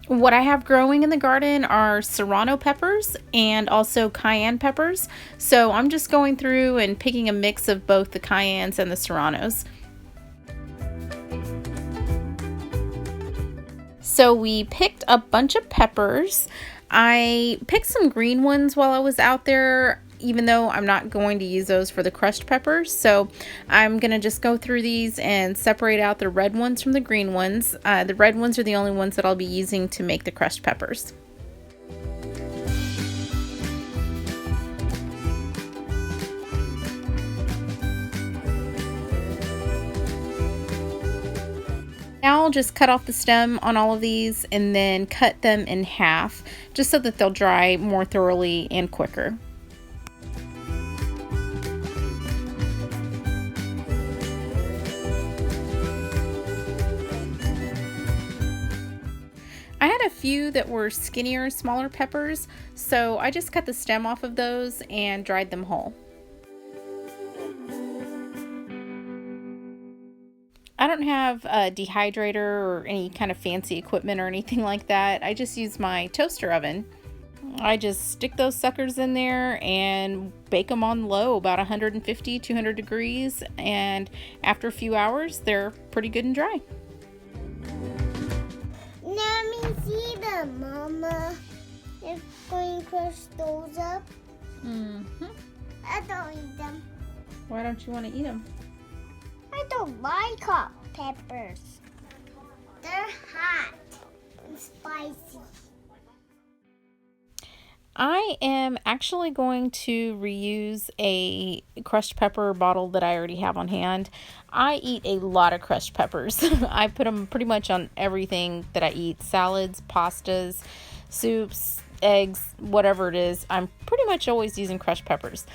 What I have growing in the garden are Serrano peppers and also Cayenne peppers. So I'm just going through and picking a mix of both the Cayennes and the Serranos. So we picked a bunch of peppers. I picked some green ones while I was out there, even though I'm not going to use those for the crushed peppers. So I'm going to just go through these and separate out the red ones from the green ones. The red ones are the only ones that I'll be using to make the crushed peppers. Now I'll just cut off the stem on all of these and then cut them in half just so that they'll dry more thoroughly and quicker. I had a few that were skinnier, smaller peppers, so I just cut the stem off of those and dried them whole. I don't have a dehydrator or any kind of fancy equipment or anything like that. I just use my toaster oven. I just stick those suckers in there and bake them on low, about 150, 200 degrees, and after a few hours, they're pretty good and dry. Let me see them, Mama. You're going to crush those up? I don't eat them. Why don't you want to eat them? I don't like hot peppers. They're hot and spicy. I am actually going to reuse a crushed pepper bottle that I already have on hand. I eat a lot of crushed peppers. I put them pretty much on everything that I eat. Salads, pastas, soups, eggs, whatever it is. I'm pretty much always using crushed peppers.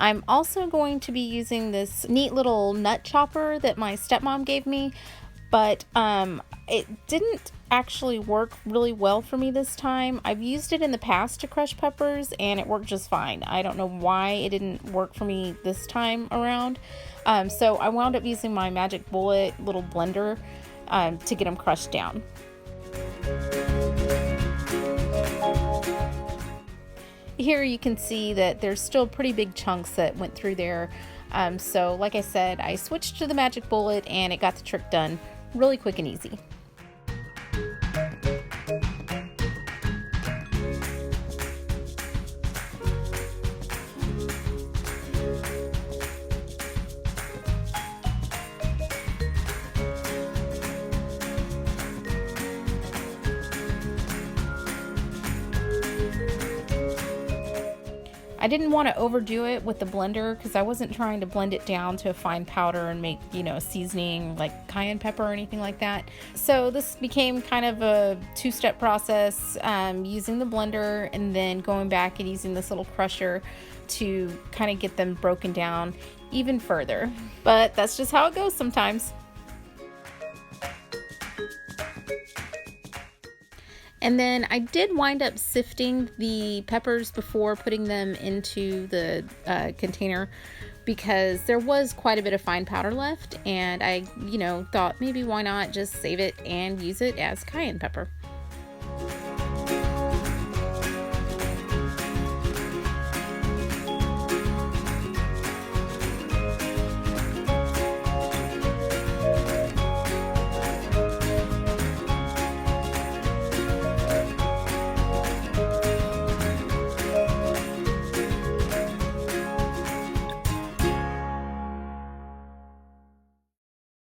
I'm also going to be using this neat little nut chopper that my stepmom gave me, but it didn't actually work really well for me this time. I've used it in the past to crush peppers and it worked just fine. I don't know why it didn't work for me this time around. So I wound up using my Magic Bullet little blender to get them crushed down. Here you can see that there's still pretty big chunks that went through there. So like I said, I switched to the Magic Bullet and it got the trick done really quick and easy. I didn't want to overdo it with the blender because I wasn't trying to blend it down to a fine powder and make, a seasoning like cayenne pepper or anything like that. So this became kind of a two-step process, using the blender and then going back and using this little crusher to kind of get them broken down even further. But that's just how it goes sometimes. And then I did wind up sifting the peppers before putting them into the container because there was quite a bit of fine powder left, and I, thought maybe why not just save it and use it as cayenne pepper.